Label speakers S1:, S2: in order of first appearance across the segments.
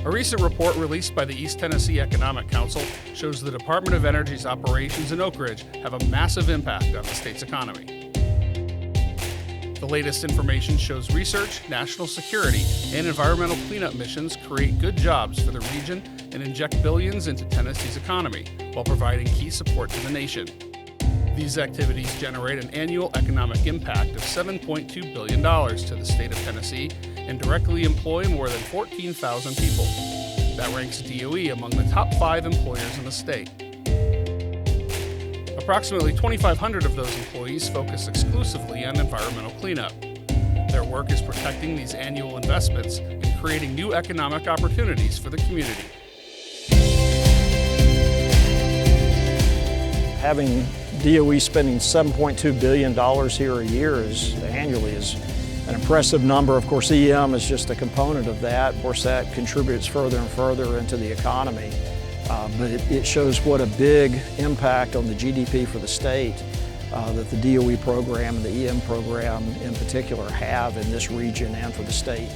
S1: A recent report released by the East Tennessee Economic Council shows the Department of Energy's operations in Oak Ridge have a massive impact on the state's economy. The latest information shows research, national security, and environmental cleanup missions create good jobs for the region and inject billions into Tennessee's economy while providing key support to the nation. These activities generate an annual economic impact of $7.2 billion to the state of Tennessee and directly employ more than 14,000 people. That ranks DOE among the top 5 employers in the state. Approximately 2,500 of those employees focus exclusively on environmental cleanup. Their work is protecting these annual investments and creating new economic opportunities for the community.
S2: Having DOE spending $7.2 billion here a year annually is an impressive number. Of course, EM is just a component of that. Of course, that contributes further and further into the economy. But it shows what a big impact on the GDP for the state that the DOE program and the EM program in particular have in this region and for the state.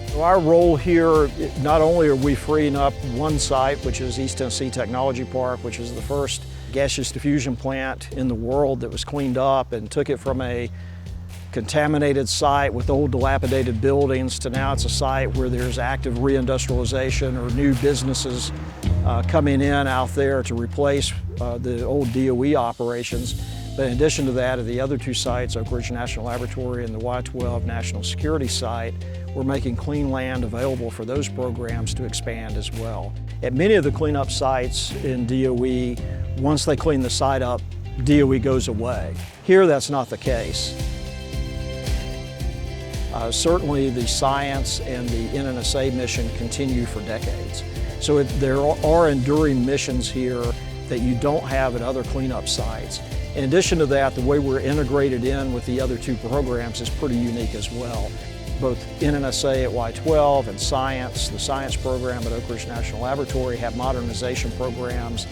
S2: So our role here, not only are we freeing up one site, which is East Tennessee Technology Park, which is the first gaseous diffusion plant in the world that was cleaned up and took it from a contaminated site with old dilapidated buildings to now it's a site where there's active reindustrialization or new businesses coming in out there to replace the old DOE operations. But in addition to that, at the other 2 sites, Oak Ridge National Laboratory and the Y-12 National Security Site, we're making clean land available for those programs to expand as well. At many of the cleanup sites in DOE, once they clean the site up, DOE goes away. Here, that's not the case. Certainly the science and the NNSA mission continue for decades. So there are enduring missions here that you don't have at other cleanup sites. In addition to that, the way we're integrated in with the other 2 programs is pretty unique as well. Both NNSA at Y-12 and science, the science program at Oak Ridge National Laboratory have modernization programs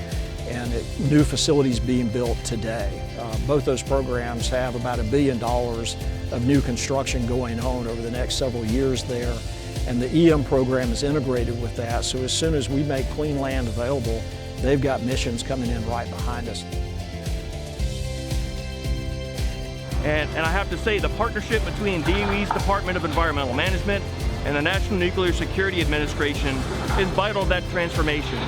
S2: and new facilities being built today. Both those programs have about $1 billion of new construction going on over the next several years there. And the EM program is integrated with that, so as soon as we make clean land available, they've got missions coming in right behind us.
S3: And I have to say, the partnership between DOE's Department of Environmental Management and the National Nuclear Security Administration is vital to that transformation.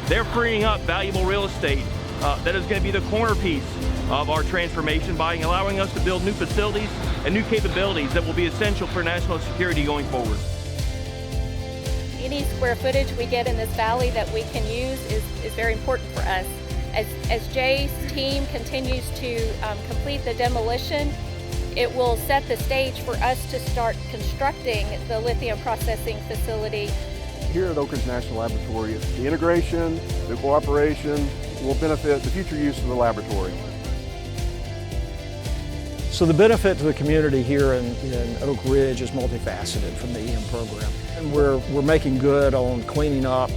S3: They're freeing up valuable real estate that is going to be the cornerpiece of our transformation by allowing us to build new facilities and new capabilities that will be essential for national security going forward.
S4: Any square footage we get in this valley that we can use is very important for us. As Jay's team continues to complete the demolition, it will set the stage for us to start constructing the lithium processing facility.
S5: Here at Oak Ridge National Laboratory, the integration, the cooperation will benefit the future use of the laboratory.
S2: So the benefit to the community here in Oak Ridge is multifaceted from the EM program. And we're making good on cleaning up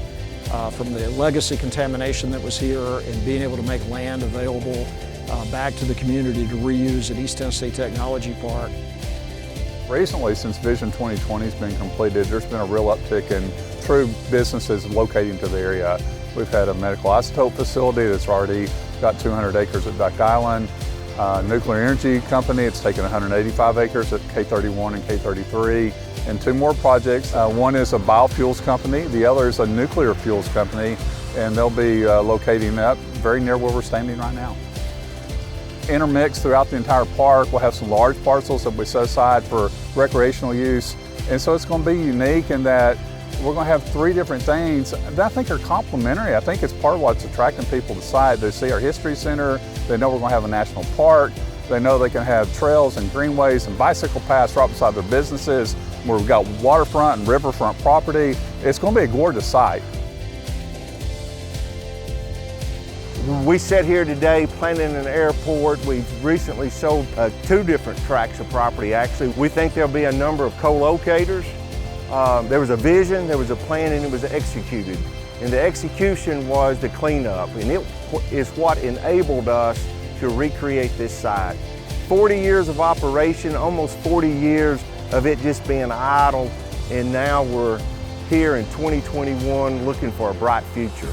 S2: from the legacy contamination that was here and being able to make land available back to the community to reuse at East Tennessee Technology Park.
S6: Recently, since Vision 2020 has been completed, there's been a real uptick in true businesses locating to the area. We've had a medical isotope facility that's already got 200 acres at Duck Island. Nuclear energy company, it's taken 185 acres at K31 and K33. And 2 more projects. One is a biofuels company, the other is a nuclear fuels company, and they'll be locating up very near where we're standing right now. Intermixed throughout the entire park, we'll have some large parcels that we set aside for recreational use. And so it's going to be unique in that we're going to have 3 different things that I think are complementary. I think it's part of what's attracting people to the site. They see our history center, they know we're going to have a national park, they know they can have trails and greenways and bicycle paths right beside their businesses, where we've got waterfront and riverfront property. It's going to be a gorgeous site.
S7: We sit here today planning an airport. We've recently sold 2 different tracts of property, actually. We think there'll be a number of co-locators. There was a vision, there was a plan, and it was executed. And the execution was the cleanup, and it is what enabled us to recreate this site. 40 years of operation, almost 40 years of it just being idle, and now we're here in 2021 looking for a bright future.